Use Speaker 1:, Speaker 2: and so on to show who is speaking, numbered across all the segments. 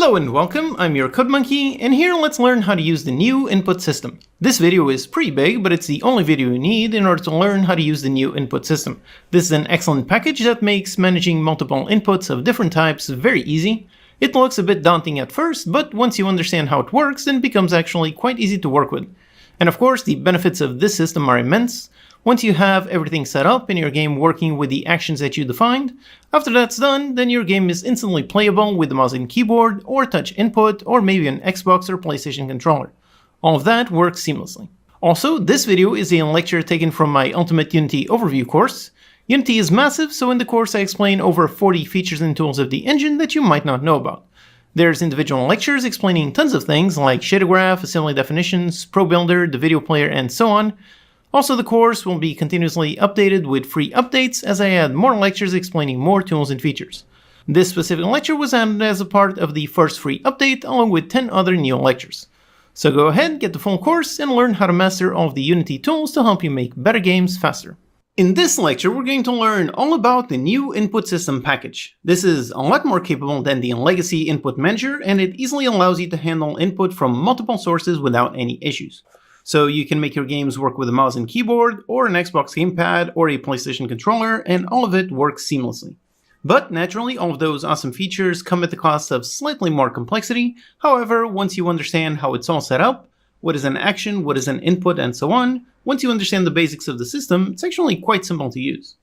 Speaker 1: Hello and welcome, I'm your Code Monkey, and here let's learn how to use the new input system. This video is pretty big, but it's the only video you need in order to learn how to use the new input system. This is an excellent package that makes managing multiple inputs of different types very easy. It looks a bit daunting at first, but once you understand how it works, then it becomes actually quite easy to work with. And of course, the benefits of this system are immense. Once you have everything set up in your game working with the actions that you defined, after that's done, then your game is instantly playable with the mouse and keyboard, or touch input, or maybe an Xbox or PlayStation controller. All of that works seamlessly. Also, this video is a lecture taken from my Ultimate Unity Overview course. Unity is massive, so in the course I explain over 40 features and tools of the engine that you might not know about. There's individual lectures explaining tons of things like shader graph, assembly definitions, Pro Builder, the video player, and so on. Also, the course will be continuously updated with free updates as I add more lectures explaining more tools and features. This specific lecture was added as a part of the first free update along with 10 other new lectures. So go ahead, get the full course, and learn how to master all of the Unity tools to help you make better games faster. In this lecture, we're going to learn all about the new input system package. This is a lot more capable than the legacy input manager, and it easily allows you to handle input from multiple sources without any issues. So you can make your games work with a mouse and keyboard, or an Xbox Gamepad, or a PlayStation controller, and all of it works seamlessly. But naturally, all of those awesome features come at the cost of slightly more complexity. However, once you understand how it's all set up, what is an action, what is an input, and so on, once you understand the basics of the system, it's actually quite simple to use.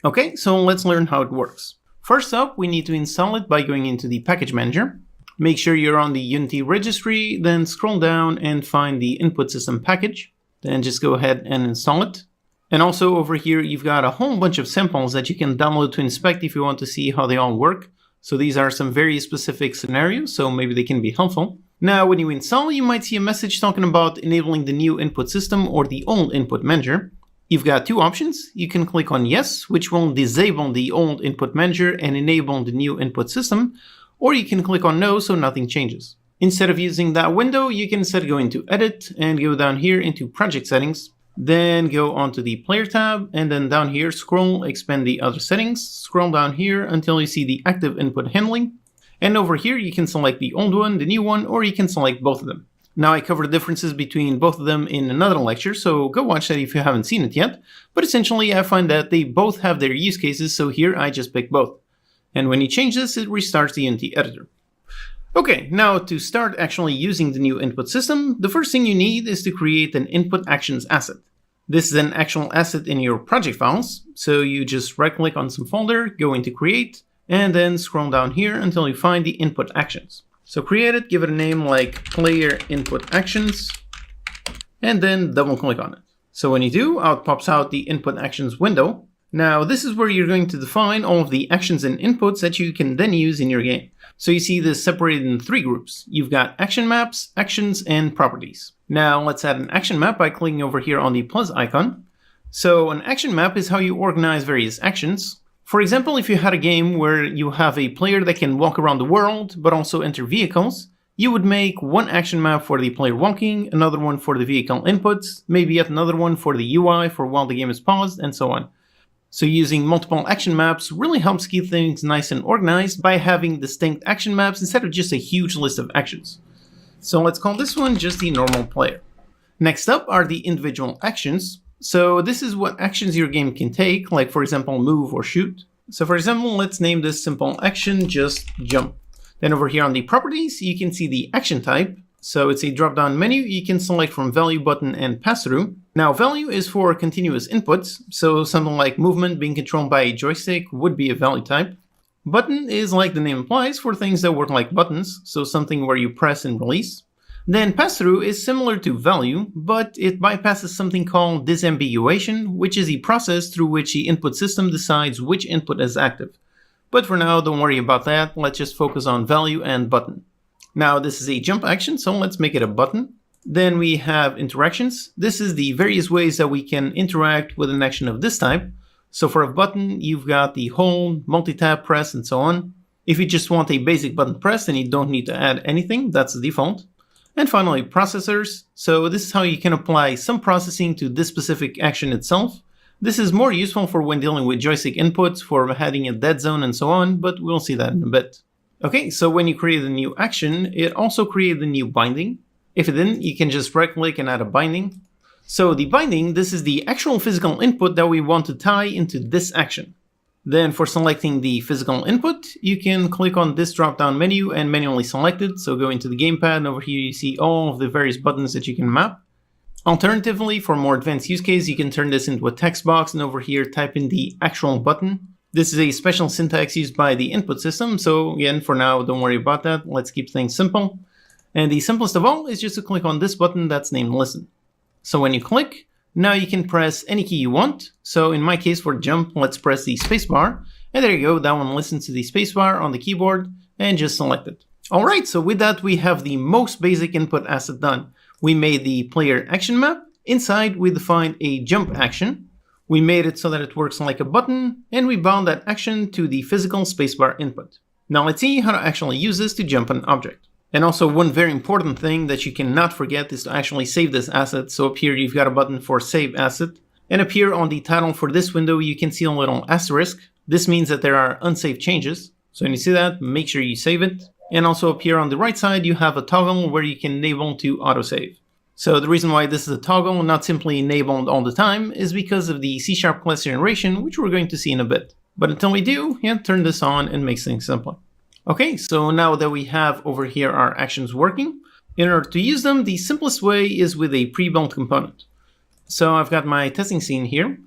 Speaker 1: Okay, so let's learn how it works. First up, we need to install it by going into the package manager. Make sure you're on the Unity registry, then scroll down and find the input system package. Then just go ahead and install it. And also over here, you've got a whole bunch of samples that you can download to inspect if you want to see how they all work. So these are some very specific scenarios, so maybe they can be helpful. Now, when you install, you might see a message talking about enabling the new input system or the old input manager. You've got two options. You can click on yes, which will disable the old input manager and enable the new input system. Or you can click on no so nothing changes. Instead of using that window, you can instead go into edit and go down here into project settings. Then go onto the player tab and then down here scroll, expand the other settings. Scroll down here until you see the active input handling. And over here you can select the old one, the new one, or you can select both of them. Now I cover the differences between both of them in another lecture, so go watch that if you haven't seen it yet. But essentially I find that they both have their use cases, so here I just pick both. And when you change this, it restarts the Unity editor. Okay, now to start actually using the new input system, the first thing you need is to create an input actions asset. This is an actual asset in your project files, so you just right click on some folder, go into create, and then scroll down here until you find the input actions. So create it, give it a name like player input actions, and then double click on it. So when you do, out pops out the input actions window. Now, this is where you're going to define all of the actions and inputs that you can then use in your game. So you see this separated in three groups. You've got action maps, actions, and properties. Now, let's add an action map by clicking over here on the plus icon. So an action map is how you organize various actions. For example, if you had a game where you have a player that can walk around the world, but also enter vehicles, you would make one action map for the player walking, another one for the vehicle inputs, maybe yet another one for the UI for while the game is paused, and so on. So using multiple action maps really helps keep things nice and organized by having distinct action maps instead of just a huge list of actions. So let's call this one just the normal player. Next up are the individual actions. So this is what actions your game can take, like for example move or shoot. So for example, let's name this simple action just jump. Then over here on the properties, you can see the action type. So it's a drop-down menu. You can select from value, button, and pass-through. Now value is for continuous inputs, so something like movement being controlled by a joystick would be a value type. Button is, like the name implies, for things that work like buttons, so something where you press and release. Then pass-through is similar to value, but it bypasses something called disambiguation, which is a process through which the input system decides which input is active. But for now, don't worry about that. Let's just focus on value and button. Now this is a jump action, so let's make it a button. Then we have interactions. This is the various ways that we can interact with an action of this type. So for a button, you've got the hold, multi-tap press, and so on. If you just want a basic button press, then you don't need to add anything. That's the default. And finally, processors. So this is how you can apply some processing to this specific action itself. This is more useful for when dealing with joystick inputs, for having a dead zone and so on, but we'll see that in a bit. Okay, so when you create a new action, it also created a new binding. If it didn't, you can just right-click and add a binding. So the binding, this is the actual physical input that we want to tie into this action. Then for selecting the physical input, you can click on this drop-down menu and manually select it. So go into the gamepad, and over here you see all of the various buttons that you can map. Alternatively, for more advanced use case, you can turn this into a text box and over here type in the actual button. This is a special syntax used by the input system, so again, for now, don't worry about that. Let's keep things simple. And the simplest of all is just to click on this button that's named Listen. So when you click, now you can press any key you want. So in my case for jump, let's press the spacebar. And there you go, that one listens to the spacebar on the keyboard and just select it. All right, so with that, we have the most basic input asset done. We made the player action map. Inside, we defined a jump action. We made it so that it works like a button, and we bound that action to the physical spacebar input. Now let's see how to actually use this to jump an object. And also one very important thing that you cannot forget is to actually save this asset. So up here you've got a button for save asset. And up here on the title for this window you can see a little asterisk. This means that there are unsaved changes. So when you see that, make sure you save it. And also up here on the right side you have a toggle where you can enable to autosave. So the reason why this is a toggle, not simply enabled all the time, is because of the C# class generation, which we're going to see in a bit. But until we do, turn this on and make things simpler. Okay, so now that we have over here our actions working, in order to use them, the simplest way is with a pre-built component. So I've got my testing scene here.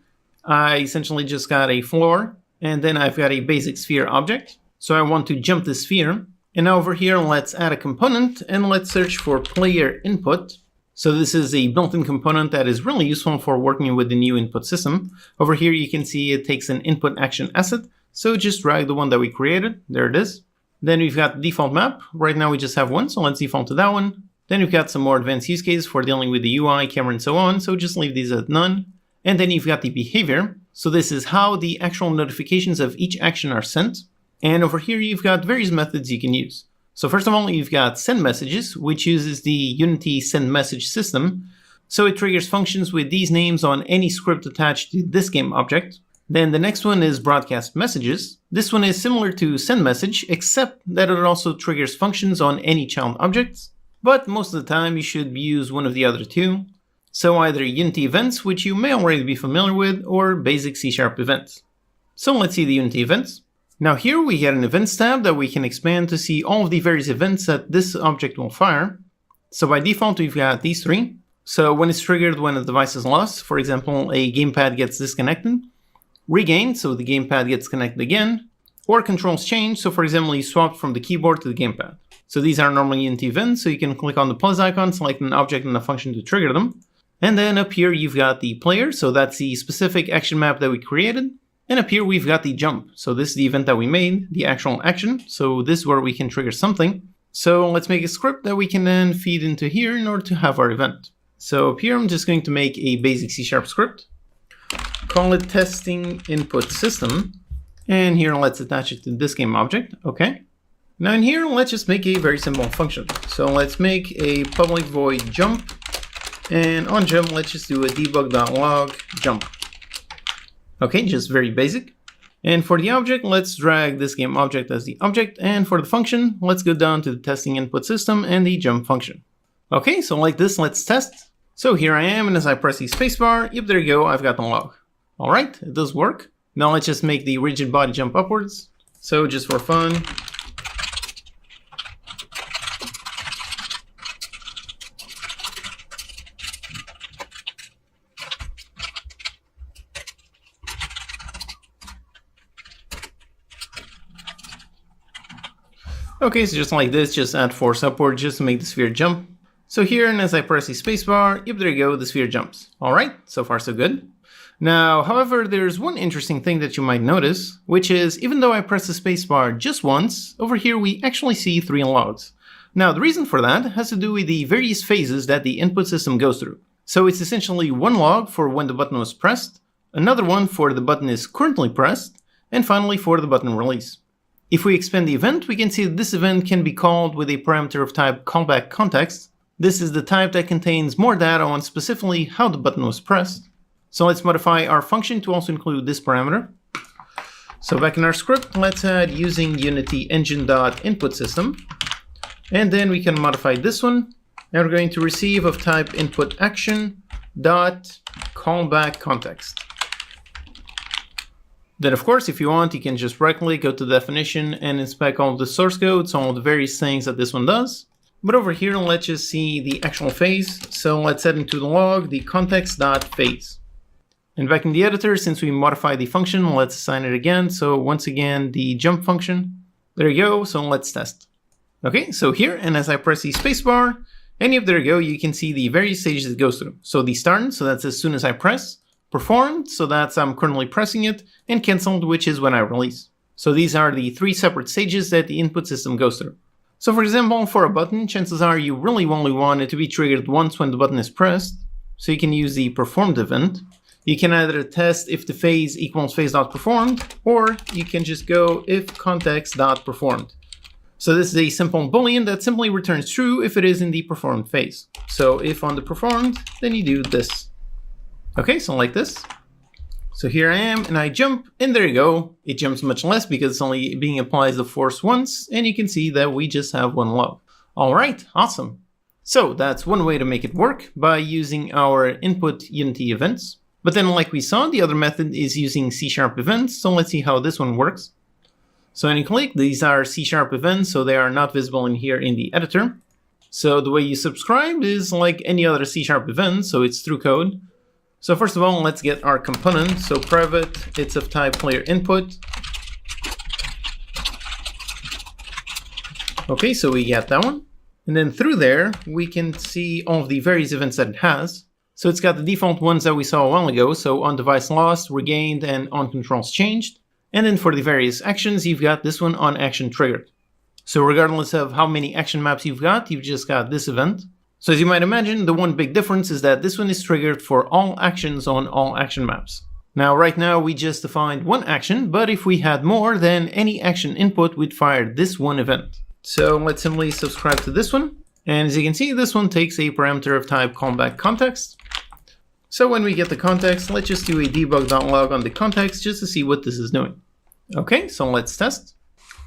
Speaker 1: I essentially just got a floor, and then I've got a basic sphere object. So I want to jump the sphere. And now over here, let's add a component, and let's search for player input. So this is a built-in component that is really useful for working with the new input system. Over here, you can see it takes an input action asset. So just drag the one that we created. There it is. Then we've got the default map. Right now we just have one, so let's default to that one. Then we've got some more advanced use cases for dealing with the UI, camera, and so on. So just leave these at none. And then you've got the behavior. So this is how the actual notifications of each action are sent. And over here, you've got various methods you can use. So first of all, you've got send messages, which uses the Unity send message system. So it triggers functions with these names on any script attached to this game object. Then the next one is broadcast messages. This one is similar to send message, except that it also triggers functions on any child objects. But most of the time you should use one of the other two. So either Unity events, which you may already be familiar with, or basic C# events. So let's see the Unity events. Now here we get an events tab that we can expand to see all of the various events that this object will fire. So by default we've got these three. So when it's triggered when a device is lost, for example a gamepad gets disconnected, regain, so the gamepad gets connected again, or controls change, so for example you swapped from the keyboard to the gamepad. So these are normally Unity events, so you can click on the plus icon, select an object and a function to trigger them. And then up here you've got the player, so that's the specific action map that we created. And up here we've got the jump. So this is the event that we made, the actual action. So this is where we can trigger something. So let's make a script that we can then feed into here in order to have our event. So up here I'm just going to make a basic C# script. Call it testing input system. And here let's attach it to this game object. Okay. Now in here let's just make a very simple function. So let's make a public void jump. And on jump let's just do a debug.log jump. Okay, just very basic. And for the object, let's drag this game object as the object. And for the function, let's go down to the testing input system and the jump function. Okay, so like this, let's test. So here I am, and as I press the spacebar, yep, there you go, I've got the log. All right, it does work. Now let's just make the rigid body jump upwards. So just for fun. Okay, so just like this, just add force upward just to make the sphere jump. So here, and as I press the spacebar, yep, there you go, the sphere jumps. All right, so far so good. Now, however, there's one interesting thing that you might notice, which is even though I press the spacebar just once, over here we actually see 3 logs. Now, the reason for that has to do with the various phases that the input system goes through. So it's essentially one log for when the button was pressed, another one for the button is currently pressed, and finally for the button release. If we expand the event, we can see that this event can be called with a parameter of type callbackContext. This is the type that contains more data on specifically how the button was pressed. So let's modify our function to also include this parameter. So back in our script, let's add using Unity engine.input system. And then we can modify this one. And we're going to receive of type input action dot callback context. Then of course, if you want, you can just right click, go to definition and inspect all of the source code. So all the various things that this one does. But over here, let's just see the actual phase. So let's set into the log the context.phase. And back in the editor, since we modified the function, let's assign it again. So once again, the jump function. There you go. So let's test. Okay, so here, and as I press the spacebar, and yep, there you go, you can see the various stages it goes through. So the start, so that's as soon as I press. Performed, so that's I'm currently pressing it. And canceled, which is when I release. So these are the three separate stages that the input system goes through. So for example, for a button, chances are you really only want it to be triggered once when the button is pressed. So you can use the performed event. You can either test if the phase equals phase.performed, or you can just go if context.performed. So this is a simple boolean that simply returns true if it is in the performed phase. So if on the performed, then you do this. Okay, so like this. So here I am and I jump, and there you go. It jumps much less because it's only being applied the force once, and you can see that we just have one log. All right, awesome. So that's one way to make it work, by using our input Unity events. But then like we saw, the other method is using C# events. So let's see how this one works. So when you click, these are C# events, so they are not visible in here in the editor. So the way you subscribe is like any other C# event, so it's through code. So first of all, let's get our component. So private, it's of type player input. Okay, so we get that one. And then through there, we can see all of the various events that it has. So it's got the default ones that we saw a while ago. So on device lost, regained, and on controls changed. And then for the various actions, you've got this one on action triggered. So regardless of how many action maps you've just got this event. So as you might imagine, the one big difference is that this one is triggered for all actions on all action maps. Now, right now, we just defined one action, but if we had more, then any action input would fire this one event. So let's simply subscribe to this one. And as you can see, this one takes a parameter of type callback context. So when we get the context, let's just do a debug.log on the context just to see what this is doing. Okay, so let's test.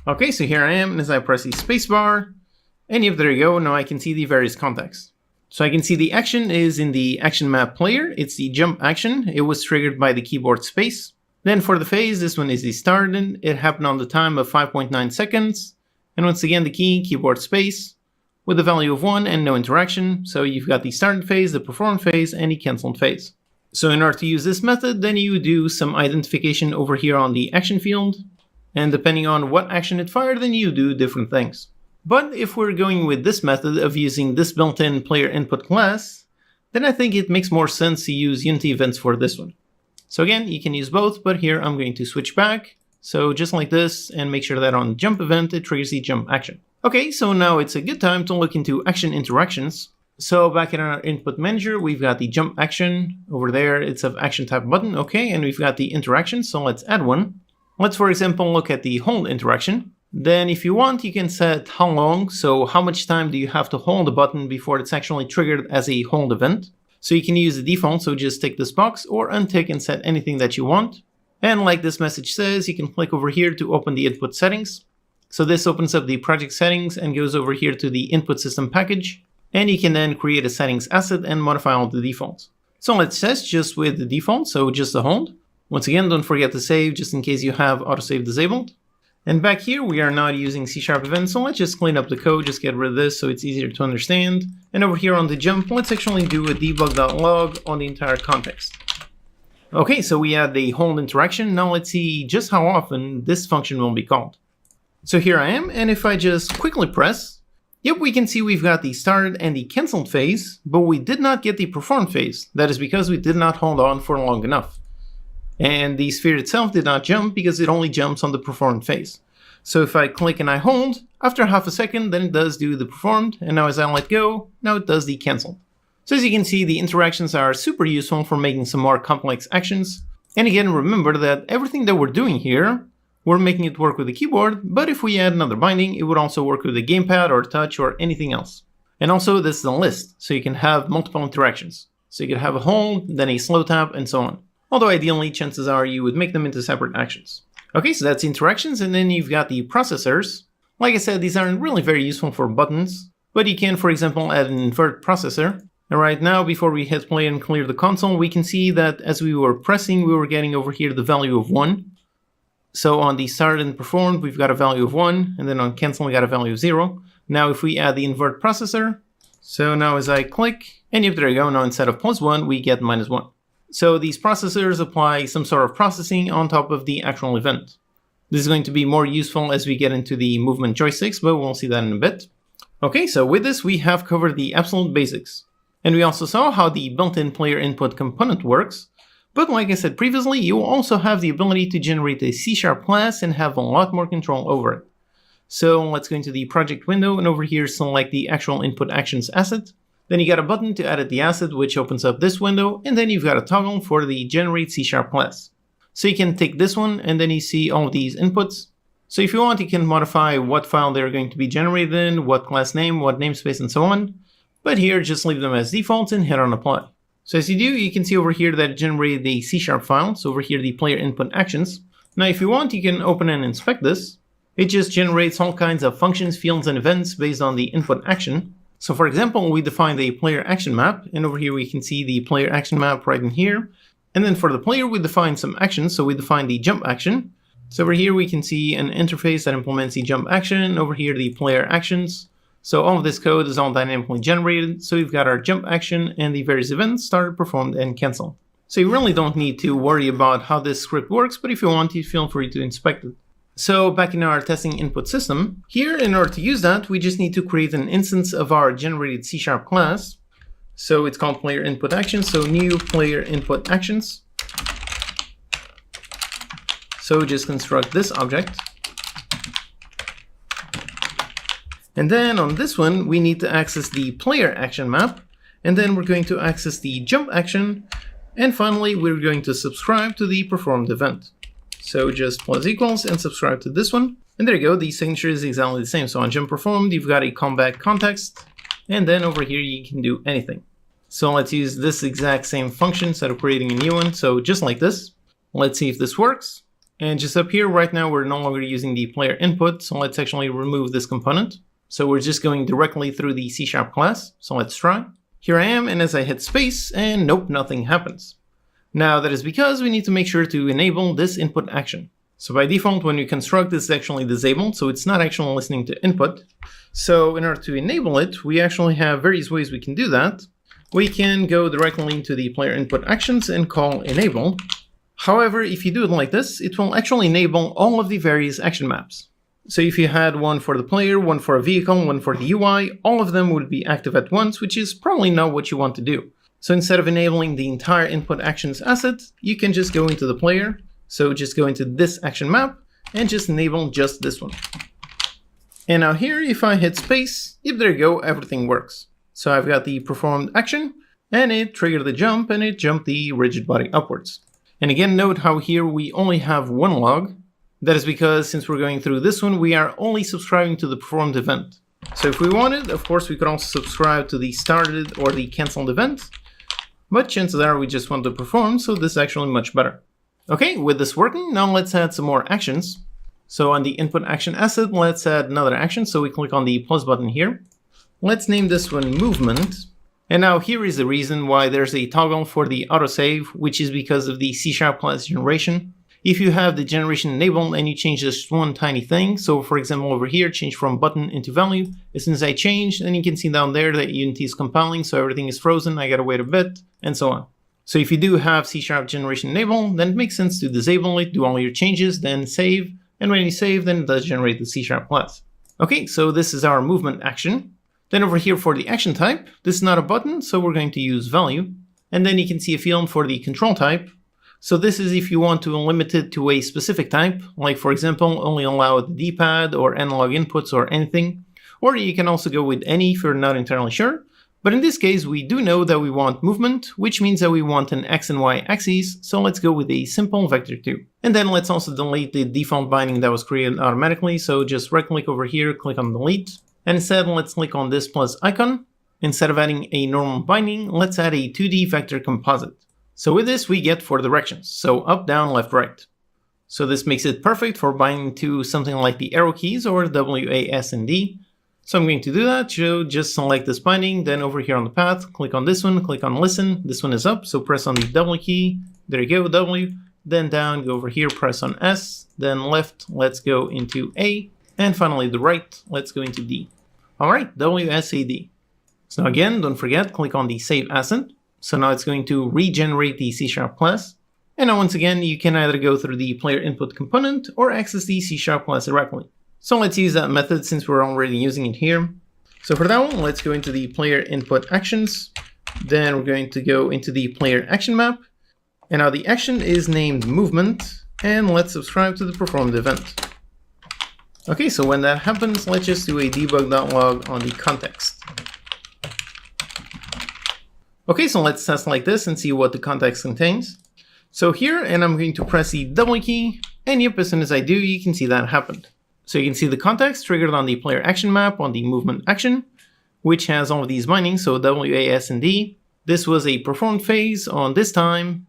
Speaker 1: Okay, so here I am, and as I press the spacebar, and yep, there you go, now I can see the various contexts. So I can see the action is in the action map player, it's the jump action, it was triggered by the keyboard space. Then for the phase, this one is the start, and it happened on the time of 5.9 seconds. And once again, the key, keyboard space, with a value of 1 and no interaction. So you've got the started phase, the performed phase, and the canceled phase. So in order to use this method, then you do some identification over here on the action field. And depending on what action it fired, then you do different things. But if we're going with this method of using this built-in player input class, then I think it makes more sense to use Unity events for this one. So again, you can use both, but here I'm going to switch back. So just like this, and make sure that on jump event, it triggers the jump action. Okay, so now it's a good time to look into action interactions. So back in our input manager, we've got the jump action over there. It's of action type button. Okay, and we've got the interaction. So let's add one. Let's, for example, look at the hold interaction. Then if you want, you can set how long. So how much time do you have to hold the button before it's actually triggered as a hold event? So you can use the default. So just tick this box or untick and set anything that you want. And like this message says, you can click over here to open the input settings. So this opens up the project settings and goes over here to the input system package. And you can then create a settings asset and modify all the defaults. So let's test just with the default, so just the hold. Once again, don't forget to save just in case you have autosave disabled. And back here, we are not using C# events, so let's just clean up the code, just get rid of this so it's easier to understand. And over here on the jump, let's actually do a debug.log on the entire context. Okay, so we had the hold interaction. Now let's see just how often this function will be called. So here I am, and if I just quickly press, yep, we can see we've got the started and the canceled phase, but we did not get the performed phase. That is because we did not hold on for long enough. And the sphere itself did not jump because it only jumps on the performed phase. So if I click and I hold, after half a second, then it does do the performed, and now as I let go, now it does the canceled. So as you can see, the interactions are super useful for making some more complex actions. And again, remember that everything that we're doing here, we're making it work with the keyboard, but if we add another binding, it would also work with the gamepad or touch or anything else. And also this is a list, so you can have multiple interactions. So you could have a hold, then a slow tap, and so on. Although ideally, chances are you would make them into separate actions. Okay, so that's interactions, and then you've got the processors. Like I said, these aren't really very useful for buttons, but you can, for example, add an invert processor. And right now, before we hit play and clear the console, we can see that as we were pressing, we were getting over here the value of 1. So on the started and performed, we've got a value of 1, and then on cancel, we got a value of 0. Now if we add the invert processor, so now as I click, and yep, there you go, now instead of +1, we get -1. So these processors apply some sort of processing on top of the actual event. This is going to be more useful as we get into the movement joysticks, but we'll see that in a bit. Okay, so with this, we have covered the absolute basics. And we also saw how the built-in player input component works. But like I said previously, you also have the ability to generate a C# class and have a lot more control over it. So let's go into the project window and over here select the actual input actions asset. Then you got a button to edit the asset, which opens up this window, and then you've got a toggle for the generate C# class. So you can take this one and then you see all of these inputs. So if you want, you can modify what file they're going to be generated in, what class name, what namespace, and so on. But here, just leave them as default and hit on apply. So as you do, you can see over here that it generated the C# file. So over here, the player input actions. Now, if you want, you can open and inspect this. It just generates all kinds of functions, fields, and events based on the input action. So for example, we defined a player action map, and over here we can see the player action map right in here. And then for the player, we define some actions. So we define the jump action. So over here, we can see an interface that implements the jump action. Over here, the player actions. So all of this code is all dynamically generated. So we've got our jump action and the various events started, performed, and cancel. So you really don't need to worry about how this script works, but if you want to, feel free to inspect it. So back in our testing input system, here in order to use that, we just need to create an instance of our generated C# class. So it's called player input actions, so new player input actions. So just construct this object. And then on this one, we need to access the player action map, and then we're going to access the jump action, and finally we're going to subscribe to the performed event. So just += and subscribe to this one. And there you go, the signature is exactly the same. So on jump performed, you've got a callback context, and then over here you can do anything. So let's use this exact same function instead of creating a new one. So just like this, let's see if this works. And just up here right now, we're no longer using the player input. So let's actually remove this component. So we're just going directly through the C# class. So let's try. Here I am, and as I hit space, and nope, nothing happens. Now that is because we need to make sure to enable this input action. So by default, when you construct, this is actually disabled, so it's not actually listening to input. So in order to enable it, we actually have various ways we can do that. We can go directly into the player input actions and call enable. However, if you do it like this, it will actually enable all of the various action maps. So if you had one for the player, one for a vehicle, one for the UI, all of them would be active at once, which is probably not what you want to do. So instead of enabling the entire input actions asset, you can just go into the player. So just go into this action map and just enable just this one. And now here, if I hit space, yep, there you go, everything works. So I've got the performed action, and it triggered the jump, and it jumped the rigid body upwards. And again, note how here we only have one log. That is because since we're going through this one, we are only subscribing to the performed event. So if we wanted, of course, we could also subscribe to the started or the canceled event. But chances are we just want to perform, so this is actually much better. Okay, with this working, now let's add some more actions. So on the input action asset, let's add another action. So we click on the plus button here. Let's name this one movement. And now here is the reason why there's a toggle for the autosave, which is because of the C# class generation. If you have the generation enabled and you change just one tiny thing, so for example over here, change from button into value, as soon as I change, then you can see down there that Unity is compiling, so everything is frozen, I gotta wait a bit, and so on. So if you do have C# generation enabled, then it makes sense to disable it, do all your changes, then save, and when you save, then it does generate the C# class. Okay, so this is our movement action. Then over here for the action type, this is not a button, so we're going to use value. And then you can see a field for the control type. So this is if you want to limit it to a specific type, like for example, only allow the D-pad or analog inputs or anything. Or you can also go with any if you're not entirely sure. But in this case, we do know that we want movement, which means that we want an X and Y axes. So let's go with a simple vector 2. And then let's also delete the default binding that was created automatically. So just right click over here, click on delete. And instead, let's click on this plus icon. Instead of adding a normal binding, let's add a 2D vector composite. So with this, we get 4 directions. So up, down, left, right. So this makes it perfect for binding to something like the arrow keys or W, A, S, and D. So I'm going to do that. So just select this binding, then over here on the path, click on this one, click on listen. This one is up, so press on the W key. There you go, W. Then down, go over here, press on S. Then left, let's go into A. And finally the right, let's go into D. All right, W, S, A, D. So again, don't forget, click on the save asset. So now it's going to regenerate the C# class. And now once again, you can either go through the player input component or access the C# class directly. So let's use that method since we're already using it here. So for that one, let's go into the player input actions. Then we're going to go into the player action map. And now the action is named movement. And let's subscribe to the performed event. Okay, so when that happens, let's just do a debug.log on the context. Okay, so let's test like this and see what the context contains. So here, and I'm going to press the W key, and yep, as soon as I do, you can see that happened. So you can see the context triggered on the player action map on the movement action, which has all of these bindings, so W, A, S, and D. This was a performed phase on this time,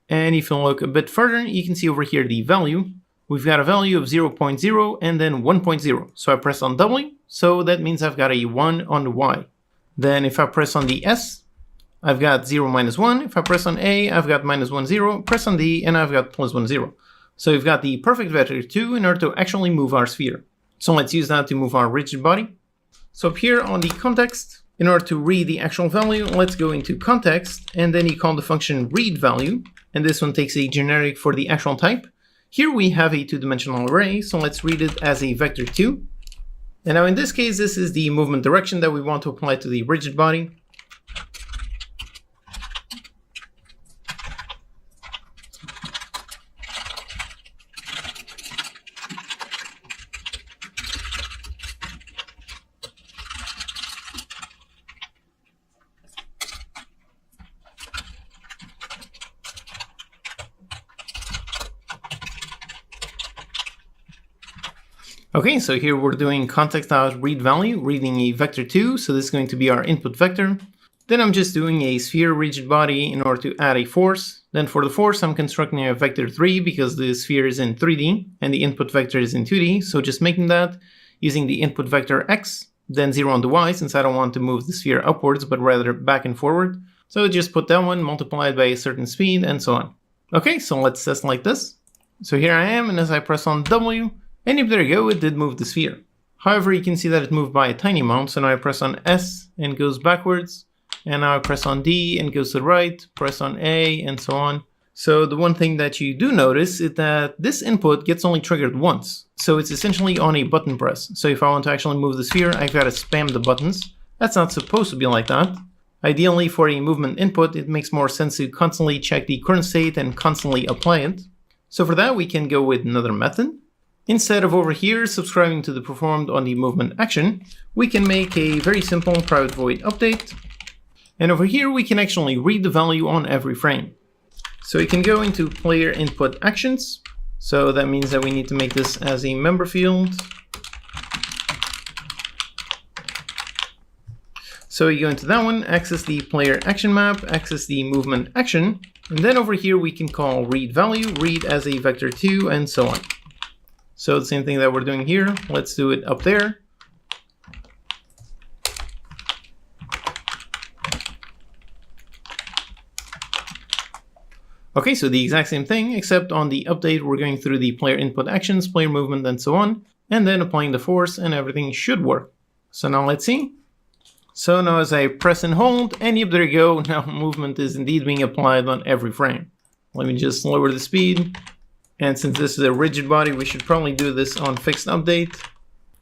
Speaker 1: and if you look a bit further, you can see over here the value. We've got a value of 0.0 and then 1.0. So I press on W, so that means I've got a 1 on the Y. Then if I press on the S, I've got 0, -1. If I press on A, I've got -1, 0. Press on D, and I've got +1, 0. So we've got the perfect vector 2 in order to actually move our sphere. So let's use that to move our rigid body. So up here on the context, in order to read the actual value, let's go into context, and then you call the function read value. And this one takes a generic for the actual type. Here we have a two-dimensional array, so let's read it as a vector 2. And now in this case, this is the movement direction that we want to apply to the rigid body. Okay, so here we're doing context.read value, reading a vector 2, so this is going to be our input vector. Then I'm just doing a sphere rigid body in order to add a force. Then for the force, I'm constructing a vector 3 because the sphere is in 3D and the input vector is in 2D. So just making that using the input vector x, then 0 on the y, since I don't want to move the sphere upwards, but rather back and forward. So just put that one multiplied by a certain speed and so on. Okay, so let's test like this. So here I am, and as I press on W, and if there you go, it did move the sphere. However, you can see that it moved by a tiny amount, so now I press on S and it goes backwards, and now I press on D and it goes to the right, press on A, and so on. So the one thing that you do notice is that this input gets only triggered once. So it's essentially on a button press. So if I want to actually move the sphere, I've got to spam the buttons. That's not supposed to be like that. Ideally, for a movement input, it makes more sense to constantly check the current state and constantly apply it. So for that, we can go with another method. Instead of over here subscribing to the performed on the movement action, we can make a very simple private void update. And over here, we can actually read the value on every frame. So we can go into player input actions. So that means that we need to make this as a member field. So you go into that one, access the player action map, access the movement action, and then over here we can call read value, read as a vector 2, and so on. So the same thing that we're doing here, let's do it up there. Okay, so the exact same thing, except on the update, we're going through the player input actions, player movement, and so on, and then applying the force, and everything should work. So now let's see. So now as I press and hold, and yep, there you go, now movement is indeed being applied on every frame. Let me just lower the speed. And since this is a rigid body, we should probably do this on fixed update.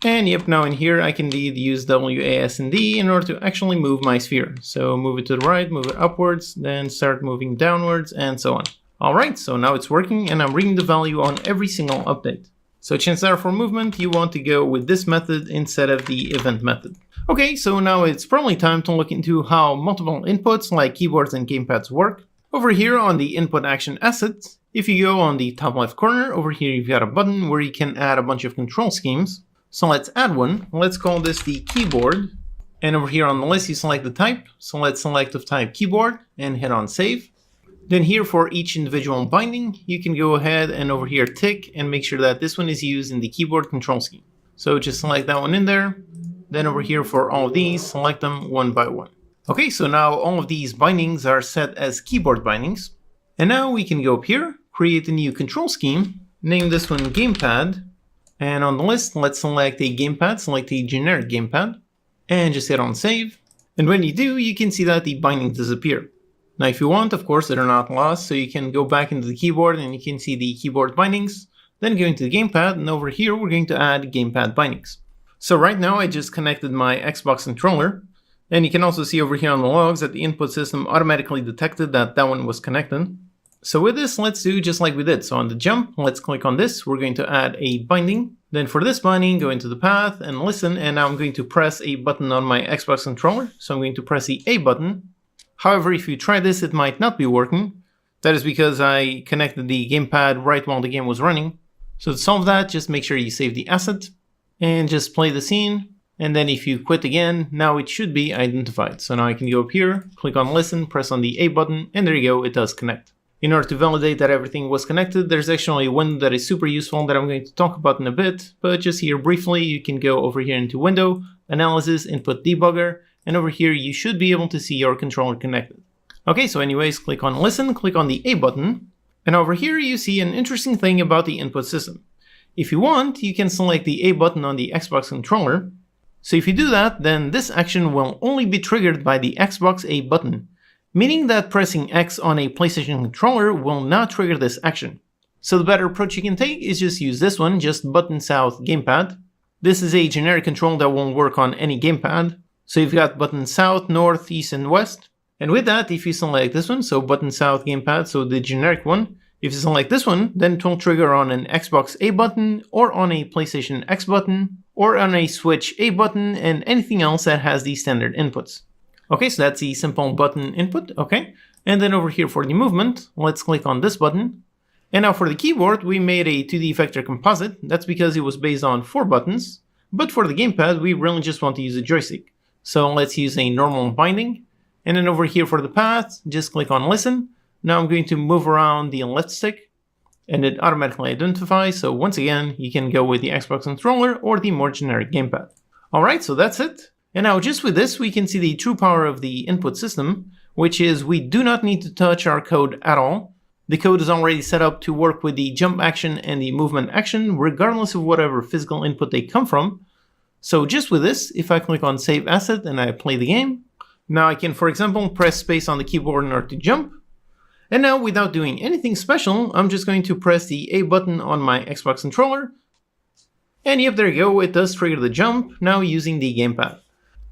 Speaker 1: And yep, now in here, I can indeed use W, A, S, and D in order to actually move my sphere. So move it to the right, move it upwards, then start moving downwards, and so on. All right, so now it's working, and I'm reading the value on every single update. So chances are for movement, you want to go with this method instead of the event method. Okay, so now it's probably time to look into how multiple inputs like keyboards and gamepads work. Over here on the input action asset, if you go on the top left corner, over here you've got a button where you can add a bunch of control schemes. So let's add one. Let's call this the keyboard. And over here on the list, you select the type. So let's select of type keyboard and hit on save. Then here for each individual binding, you can go ahead and over here tick and make sure that this one is used in the keyboard control scheme. So just select that one in there. Then over here for all of these, select them one by one. Okay, so now all of these bindings are set as keyboard bindings. And now we can go up here, create a new control scheme, name this one Gamepad. And on the list, let's select a gamepad, select a generic gamepad, and just hit on save. And when you do, you can see that the bindings disappear. Now if you want, of course, they're not lost, so you can go back into the keyboard and you can see the keyboard bindings, then go into the gamepad, and over here we're going to add gamepad bindings. So right now I just connected my Xbox controller, and you can also see over here on the logs that the input system automatically detected that that one was connected. So with this, let's do just like we did. So on the jump, let's click on this, we're going to add a binding. Then for this binding, go into the path and listen, and now I'm going to press a button on my Xbox controller. So I'm going to press the A button. However, if you try this, it might not be working. That is because I connected the gamepad right while the game was running. So to solve that, just make sure you save the asset and just play the scene. And then if you quit again, now it should be identified. So now I can go up here, click on listen, press on the A button, and there you go, it does connect. In order to validate that everything was connected, there's actually a window that is super useful that I'm going to talk about in a bit. But just here briefly, you can go over here into Window, Analysis, Input Debugger, and over here you should be able to see your controller connected. Okay, so anyways, click on listen, click on the A button, and over here you see an interesting thing about the input system. If you want, you can select the A button on the Xbox controller. So if you do that, then this action will only be triggered by the Xbox A button, meaning that pressing X on a PlayStation controller will not trigger this action. So the better approach you can take is just use this one, just button south gamepad. This is a generic control that won't work on any gamepad. So you've got button south, north, east, and west. And with that, if you select this one, so button south gamepad, so the generic one, if you select this one, then it will trigger on an Xbox A button, or on a PlayStation X button, or on a Switch A button, and anything else that has the standard inputs. Okay, so that's the simple button input, okay. And then over here for the movement, let's click on this button. And now for the keyboard, we made a 2D vector composite. That's because it was based on 4 buttons. But for the gamepad, we really just want to use a joystick. So let's use a normal binding. And then over here for the path, just click on listen. Now I'm going to move around the left stick and it automatically identifies. So once again, you can go with the Xbox controller or the more generic gamepad. All right, so that's it. And now just with this, we can see the true power of the input system, which is we do not need to touch our code at all. The code is already set up to work with the jump action and the movement action, regardless of whatever physical input they come from. So just with this, if I click on Save Asset and I play the game, now I can, for example, press space on the keyboard in order to jump. And now without doing anything special, I'm just going to press the A button on my Xbox controller. And yep, there you go, it does trigger the jump, now using the gamepad.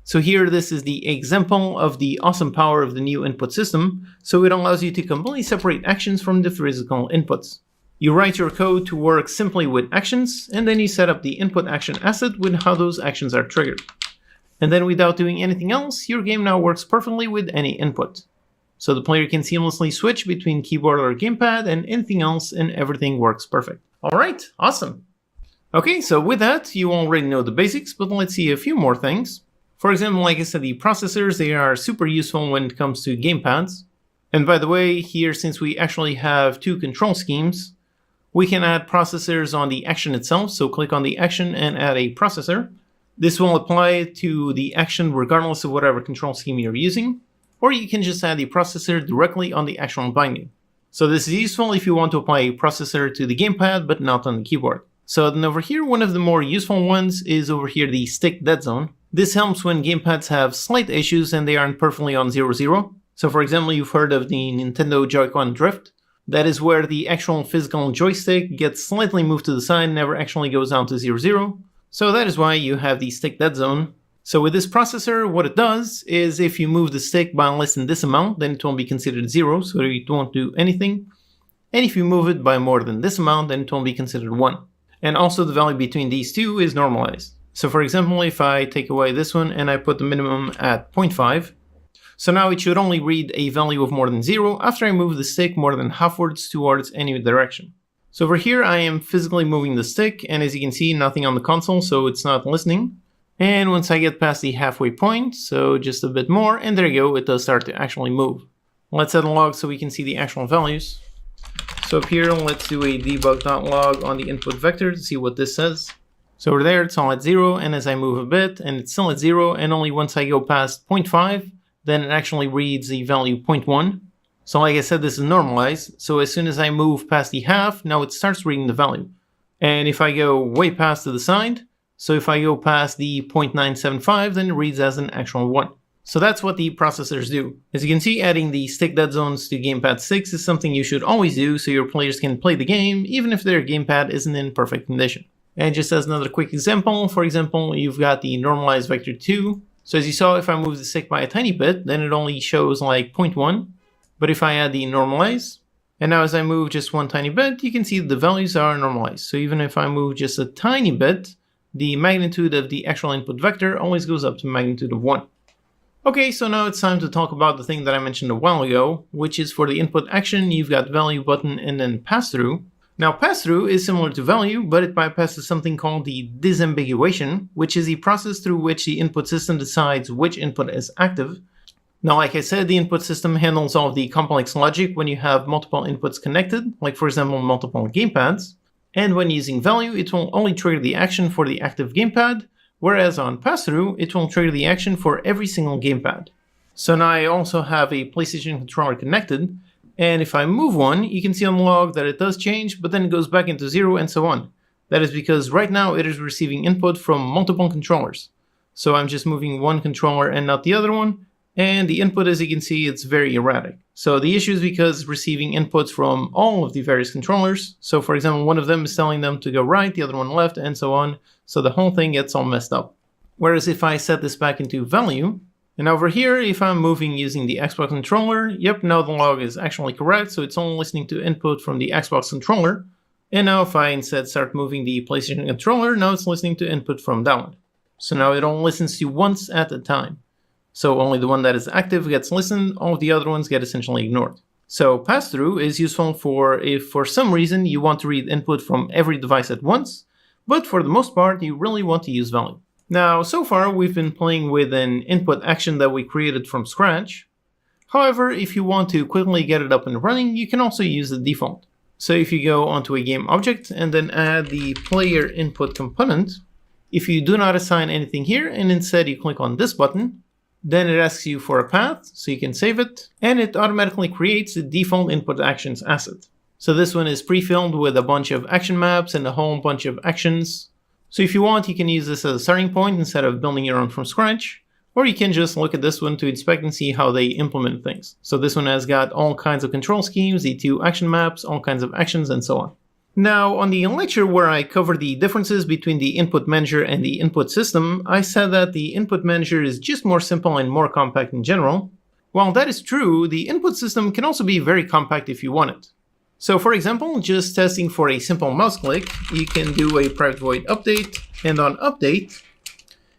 Speaker 1: So here, this is the example of the awesome power of the new input system. So it allows you to completely separate actions from the physical inputs. You write your code to work simply with actions, and then you set up the input action asset with how those actions are triggered. And then without doing anything else, your game now works perfectly with any input. So the player can seamlessly switch between keyboard or gamepad and anything else, and everything works perfect. All right, awesome. Okay, so with that, you already know the basics, but let's see a few more things. For example, like I said, the processors, they are super useful when it comes to gamepads. And by the way, here, since we actually have 2 control schemes, we can add processors on the action itself. So click on the action and add a processor. This will apply to the action regardless of whatever control scheme you're using. Or you can just add the processor directly on the actual binding. So this is useful if you want to apply a processor to the gamepad, but not on the keyboard. So then over here, one of the more useful ones is over here, the stick dead zone. This helps when gamepads have slight issues and they aren't perfectly on 0-0. So for example, you've heard of the Nintendo Joy-Con drift. That is where the actual physical joystick gets slightly moved to the side and never actually goes down to 0-0. So that is why you have the stick dead zone. So with this processor, what it does is if you move the stick by less than this amount, then it won't be considered 0, so it won't do anything. And if you move it by more than this amount, then it won't be considered 1. And also the value between these two is normalized. So for example, if I take away this one and I put the minimum at 0.5, so now it should only read a value of more than 0 after I move the stick more than halfwards towards any direction. So over here, I am physically moving the stick, and as you can see, nothing on the console, so it's not listening. And once I get past the halfway point, so just a bit more, and there you go, it does start to actually move. Let's add a log so we can see the actual values. So up here, let's do a debug.log on the input vector to see what this says. So over there, it's all at 0, and as I move a bit, and it's still at 0, and only once I go past 0.5, then it actually reads the value 0.1. So like I said, this is normalized, so as soon as I move past the half, now it starts reading the value. And if I go way past to the side, so if I go past the 0.975, then it reads as an actual 1. So that's what the processors do. As you can see, adding the stick dead zones to Gamepad 6 is something you should always do so your players can play the game even if their gamepad isn't in perfect condition. And just as another quick example, for example, you've got the normalized vector 2. So as you saw, if I move the stick by a tiny bit, then it only shows like 0.1. But if I add the normalize, and now as I move just one tiny bit, you can see the values are normalized. So even if I move just a tiny bit, the magnitude of the actual input vector always goes up to a magnitude of 1. Okay, so now it's time to talk about the thing that I mentioned a while ago, which is for the input action, you've got value button and then pass-through. Now pass-through is similar to value, but it bypasses something called the disambiguation, which is the process through which the input system decides which input is active. Now, like I said, the input system handles all of the complex logic when you have multiple inputs connected, like for example, multiple gamepads. And when using value, it will only trigger the action for the active gamepad, whereas on pass-through, it will trigger the action for every single gamepad. So now I also have a PlayStation controller connected, and if I move one, you can see on the log that it does change, but then it goes back into 0 and so on. That is because right now it is receiving input from multiple controllers. So I'm just moving one controller and not the other one, and the input, as you can see, it's very erratic. So the issue is because it's receiving inputs from all of the various controllers. So for example, one of them is telling them to go right, the other one left, and so on. So the whole thing gets all messed up. Whereas if I set this back into value, and over here, if I'm moving using the Xbox controller, yep, now the log is actually correct. So it's only listening to input from the Xbox controller. And now if I instead start moving the PlayStation controller, now it's listening to input from that one. So now it only listens to once at a time. So only the one that is active gets listened, all of the other ones get essentially ignored. So pass-through is useful for if for some reason you want to read input from every device at once, but for the most part you really want to use value. Now, so far we've been playing with an input action that we created from scratch. However, if you want to quickly get it up and running, you can also use the default. So if you go onto a game object and then add the player input component, if you do not assign anything here and instead you click on this button, then it asks you for a path, so you can save it, and it automatically creates the default input actions asset. So this one is pre-filled with a bunch of action maps and a whole bunch of actions. So if you want, you can use this as a starting point instead of building your own from scratch, or you can just look at this one to inspect and see how they implement things. So this one has got all kinds of control schemes, the 2 action maps, all kinds of actions, and so on. Now, on the lecture where I covered the differences between the input manager and the input system, I said that the input manager is just more simple and more compact in general. While that is true, the input system can also be very compact if you want it. So for example, just testing for a simple mouse click, you can do a private void update, and on update,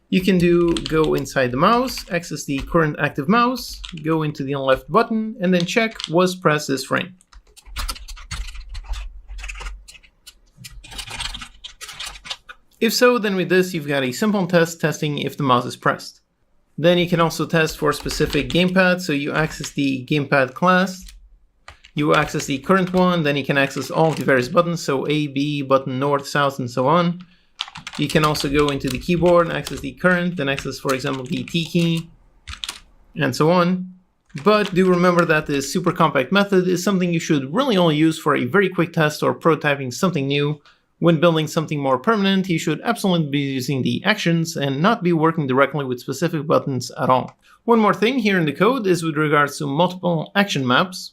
Speaker 1: you can go inside the mouse, access the current active mouse, go into the left button, and then check was pressed this frame. If so, then with this, you've got a simple test testing if the mouse is pressed. Then you can also test for specific gamepad, so you access the gamepad class, you access the current one, then you can access all of the various buttons, so A, B, button north, south, and so on. You can also go into the keyboard and access the current, then access, for example, the T key, and so on. But do remember that this super compact method is something you should really only use for a very quick test or prototyping something new. When building something more permanent, you should absolutely be using the actions and not be working directly with specific buttons at all. One more thing here in the code is with regards to multiple action maps.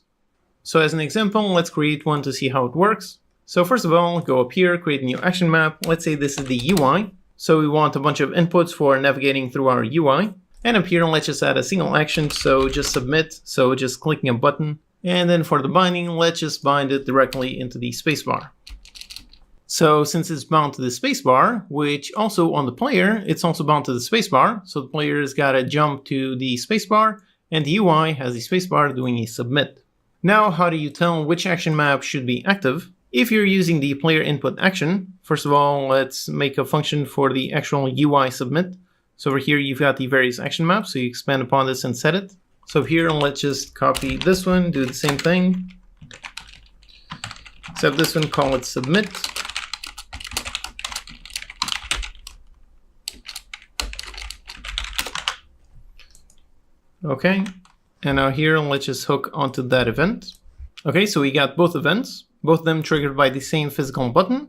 Speaker 1: So as an example, let's create one to see how it works. So first of all, go up here, create a new action map. Let's say this is the UI. So we want a bunch of inputs for navigating through our UI. And up here, let's just add a single action. So just submit. So just clicking a button. And then for the binding, let's just bind it directly into the spacebar. So since it's bound to the spacebar, which also on the player, it's also bound to the spacebar. So the player has got to jump to the spacebar and the UI has the spacebar doing a submit. Now, how do you tell which action map should be active? If you're using the player input action, first of all, let's make a function for the actual UI submit. So over here, you've got the various action maps. So you expand upon this and set it. So here, let's just copy this one, do the same thing. Except this one, call it submit. Okay, and now here, let's just hook onto that event. Okay, so we got both events, both of them triggered by the same physical button,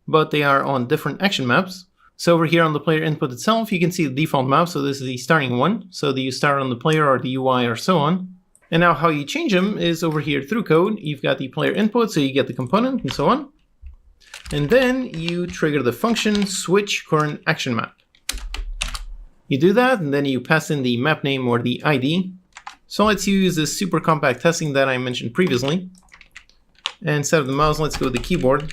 Speaker 1: but they are on different action maps. So over here on the player input itself, you can see the default map. So this is the starting one. So you start on the player or the UI or so on. And now how you change them is over here through code. You've got the player input, so you get the component and so on. And then you trigger the function switch current action map. You do that, and then you pass in the map name or the ID. So let's use this super compact testing that I mentioned previously. And instead of the mouse, let's go with the keyboard.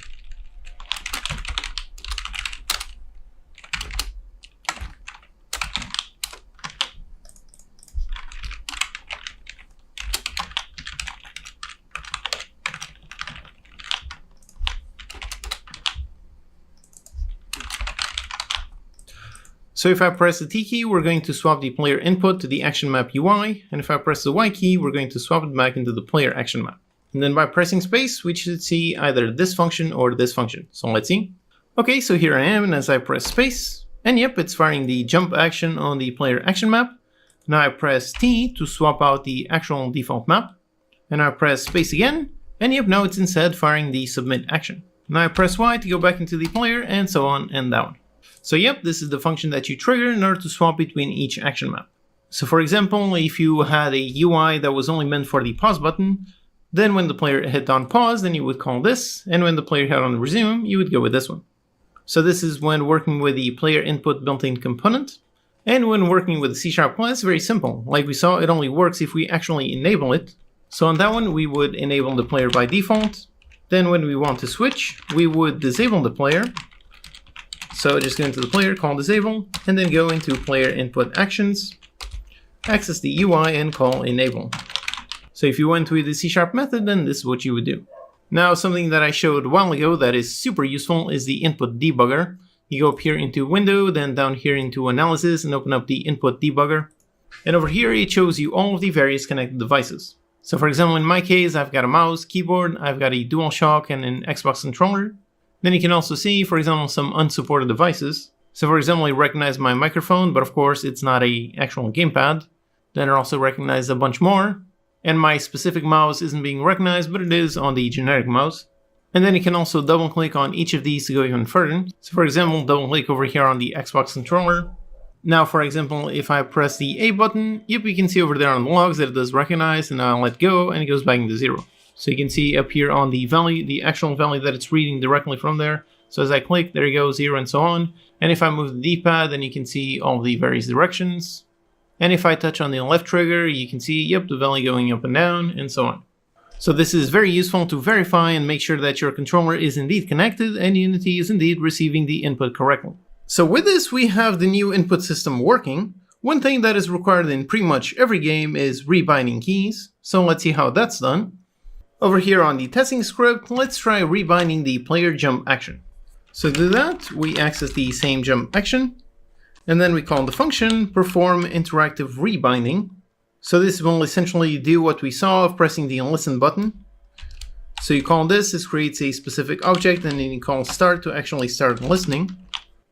Speaker 1: So if I press the T key, we're going to swap the player input to the action map UI. And if I press the Y key, we're going to swap it back into the player action map. And then by pressing space, we should see either this function or this function. So let's see. Okay, so here I am, and as I press space, and yep, it's firing the jump action on the player action map. Now I press T to swap out the actual default map. And I press space again, and yep, now it's instead firing the submit action. Now I press Y to go back into the player, and so on and down. So yep, this is the function that you trigger in order to swap between each action map. So for example, if you had a UI that was only meant for the pause button, then when the player hit on pause, then you would call this, and when the player hit on resume, you would go with this one. So this is when working with the player input built-in component. And when working with the C# class, very simple. Like we saw, it only works if we actually enable it. So on that one, we would enable the player by default. Then when we want to switch, we would disable the player. So just go into the player, call disable, and then go into player input actions, access the UI, and call enable. So if you went with the C# method, then this is what you would do. Now, something that I showed a while ago that is super useful is the input debugger. You go up here into window, then down here into analysis, and open up the input debugger. And over here, it shows you all of the various connected devices. So for example, in my case, I've got a mouse, keyboard, I've got a DualShock and an Xbox controller. Then you can also see, for example, some unsupported devices. So for example, I recognize my microphone, but of course it's not an actual gamepad. Then it also recognizes a bunch more. And my specific mouse isn't being recognized, but it is on the generic mouse. And then you can also double click on each of these to go even further. So for example, double click over here on the Xbox controller. Now for example, if I press the A button, yep, you can see over there on the logs that it does recognize, and I'll let go and it goes back into 0. So you can see up here on the value, the actual value that it's reading directly from there. So as I click, there you go, 0 and so on. And if I move the D-pad, then you can see all the various directions. And if I touch on the left trigger, you can see, yep, the value going up and down and so on. So this is very useful to verify and make sure that your controller is indeed connected and Unity is indeed receiving the input correctly. So with this, we have the new input system working. One thing that is required in pretty much every game is rebinding keys. So let's see how that's done. Over here on the testing script, let's try rebinding the player jump action. So to do that, we access the same jump action, and then we call the function perform interactive rebinding. So this will essentially do what we saw of pressing the listen button. So you call this creates a specific object, and then you call start to actually start listening.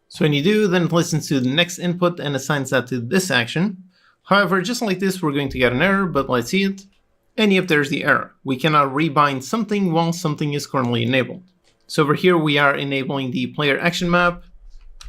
Speaker 1: So when you do, then it listens to the next input and assigns that to this action. However, just like this, we're going to get an error, but let's see it. And yep, there's the error. We cannot rebind something while something is currently enabled. So over here, we are enabling the player action map.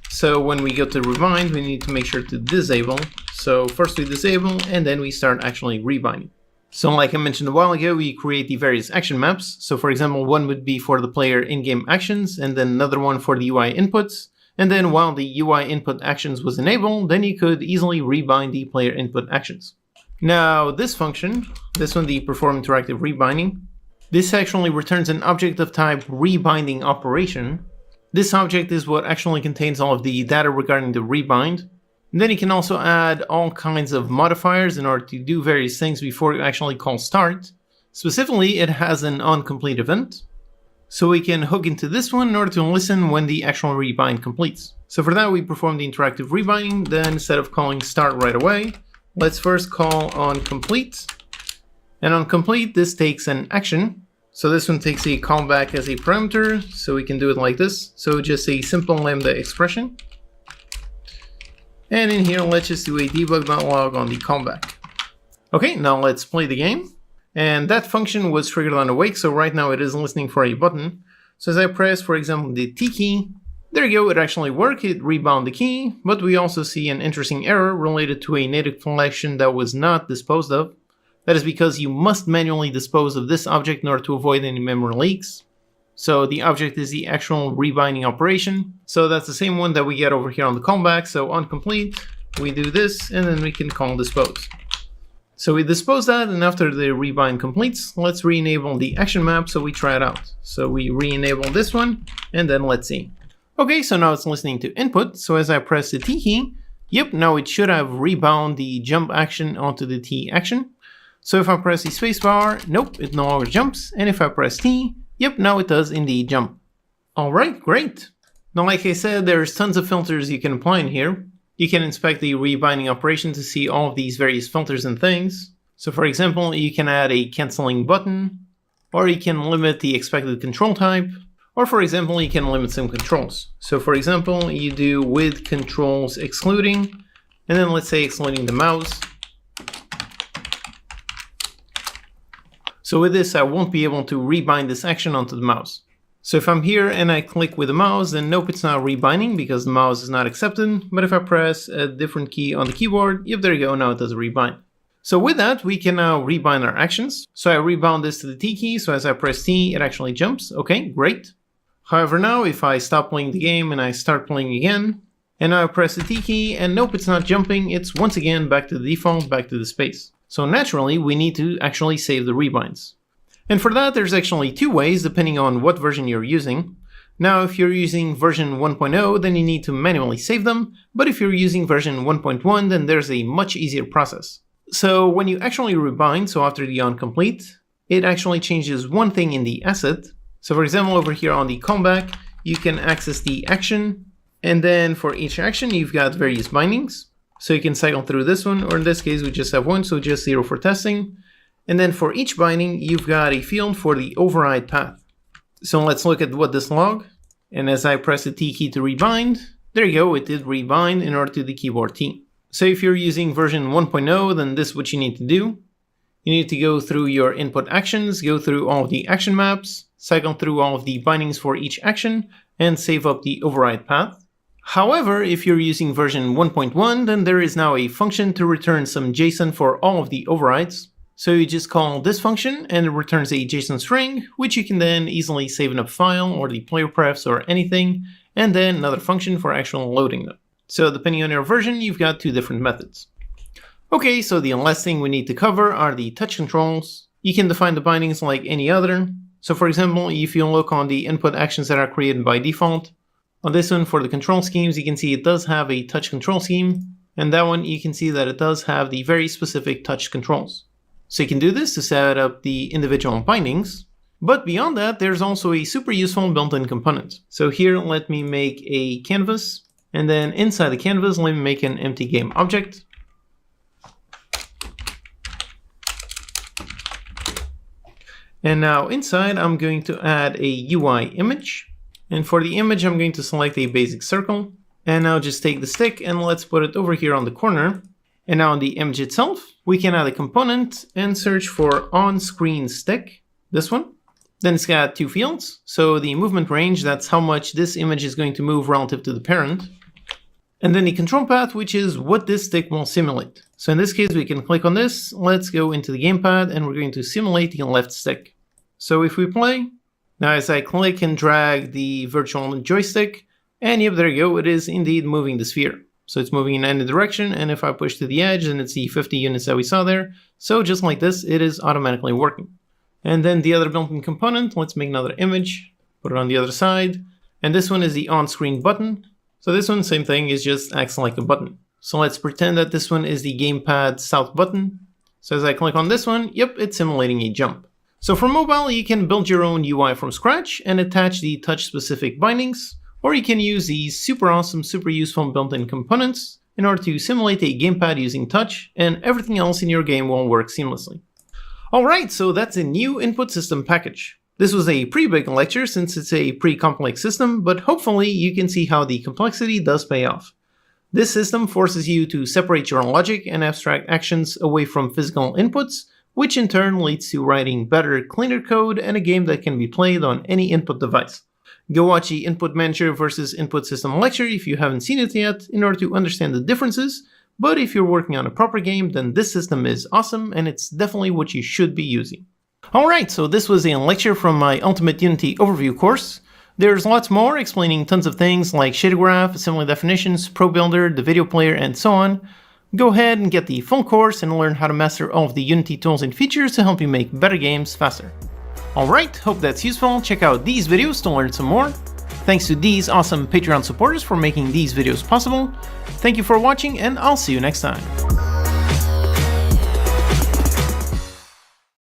Speaker 1: So when we go to rebind, we need to make sure to disable. So first we disable, and then we start actually rebinding. So like I mentioned a while ago, we create the various action maps. So for example, one would be for the player in-game actions, and then another one for the UI inputs. And then while the UI input actions was enabled, then you could easily rebind the player input actions. Now this function, this one, the perform interactive rebinding, this actually returns an object of type rebinding operation. This object is what actually contains all of the data regarding the rebind. And then you can also add all kinds of modifiers in order to do various things before you actually call start. Specifically, it has an onComplete event. So we can hook into this one in order to listen when the actual rebind completes. So for that, we perform the interactive rebinding. Then instead of calling start right away, let's first call on complete. And on complete, this takes an action. So this one takes a callback as a parameter, so we can do it like this. So just a simple lambda expression. And in here, let's just do a debug.log on the callback. Okay, now let's play the game. And that function was triggered on awake, so right now it is listening for a button. So as I press, for example, the T key, there you go, it actually worked, it rebound the key, but we also see an interesting error related to a native collection that was not disposed of. That is because you must manually dispose of this object in order to avoid any memory leaks. So the object is the actual rebinding operation. So that's the same one that we get over here on the callback. So on complete, we do this, and then we can call dispose. So we dispose that, and after the rebind completes, let's re-enable the action map so we try it out. So we re-enable this one, and then let's see. Okay, so now it's listening to input. So as I press the T key, yep, now it should have rebound the jump action onto the T action. So if I press the spacebar, nope, it no longer jumps. And if I press T, yep, now it does indeed jump. All right, great. Now, like I said, there's tons of filters you can apply in here. You can inspect the rebinding operation to see all of these various filters and things. So for example, you can add a canceling button, or you can limit the expected control type, or for example, you can limit some controls. So for example, you do with controls excluding, and then let's say excluding the mouse. So with this, I won't be able to rebind this action onto the mouse. So if I'm here and I click with the mouse, then nope, it's not rebinding because the mouse is not accepted. But if I press a different key on the keyboard, yep, there you go, now it does a rebind. So with that, we can now rebind our actions. So I rebound this to the T key, so as I press T, it actually jumps. Okay, great. However, now if I stop playing the game and I start playing again, and now I press the T key, and nope, it's not jumping, it's once again back to the default, back to the space. So naturally, we need to actually save the rebinds. And for that, there's actually two ways, depending on what version you're using. Now, if you're using version 1.0, then you need to manually save them. But if you're using version 1.1, then there's a much easier process. So when you actually rebind, so after the onComplete, it actually changes one thing in the asset. So for example, over here on the callback, you can access the action. And then for each action, you've got various bindings. So you can cycle through this one, or in this case, we just have one, so just 0 for testing. And then for each binding, you've got a field for the override path. So let's look at what this log. And as I press the T key to rebind, there you go, it did rebind in order to the keyboard T. So if you're using version 1.0, then this is what you need to do. You need to go through your input actions, go through all of the action maps, cycle through all of the bindings for each action, and save up the override path. However, if you're using version 1.1, then there is now a function to return some JSON for all of the overrides. So you just call this function and it returns a JSON string, which you can then easily save in a file or the player prefs or anything, and then another function for actual loading them. So depending on your version, you've got two different methods. Okay, so the last thing we need to cover are the touch controls. You can define the bindings like any other. So for example, if you look on the input actions that are created by default, on this one for the control schemes, you can see it does have a touch control scheme. And that one, you can see that it does have the very specific touch controls. So you can do this to set up the individual bindings. But beyond that, there's also a super useful built-in component. So here, let me make a canvas. And then inside the canvas, let me make an empty game object. And now inside, I'm going to add a UI image. And for the image, I'm going to select a basic circle. And now just take the stick and let's put it over here on the corner. And now on the image itself, we can add a component and search for on-screen stick, this one. Then it's got two fields. So the movement range, that's how much this image is going to move relative to the parent. And then the control path, which is what this stick will simulate. So in this case, we can click on this. Let's go into the gamepad and we're going to simulate the left stick. So if we play, now as I click and drag the virtual joystick, and yep, there you go, it is indeed moving the sphere. So it's moving in any direction, and if I push to the edge, then it's the 50 units that we saw there. So just like this, it is automatically working. And then the other built-in component, let's make another image, put it on the other side. And this one is the on-screen button. So this one, same thing, is just acts like a button. So let's pretend that this one is the gamepad south button. So as I click on this one, yep, it's simulating a jump. So for mobile, you can build your own UI from scratch and attach the touch-specific bindings, or you can use these super awesome, super useful built-in components in order to simulate a gamepad using touch, and everything else in your game will work seamlessly. Alright, so that's a new input system package. This was a pretty big lecture since it's a pretty complex system, but hopefully you can see how the complexity does pay off. This system forces you to separate your logic and abstract actions away from physical inputs, which in turn leads to writing better, cleaner code and a game that can be played on any input device. Go watch the Input Manager versus Input System lecture if you haven't seen it yet in order to understand the differences, but if you're working on a proper game, then this system is awesome and it's definitely what you should be using. Alright, so this was a lecture from my Ultimate Unity Overview course. There's lots more explaining tons of things like shader graph, assembly definitions, Pro Builder, the video player, and so on. Go ahead and get the full course and learn how to master all of the Unity tools and features to help you make better games faster. Alright, hope that's useful. Check out these videos to learn some more. Thanks to these awesome Patreon supporters for making these videos possible. Thank you for watching, and I'll see you next time.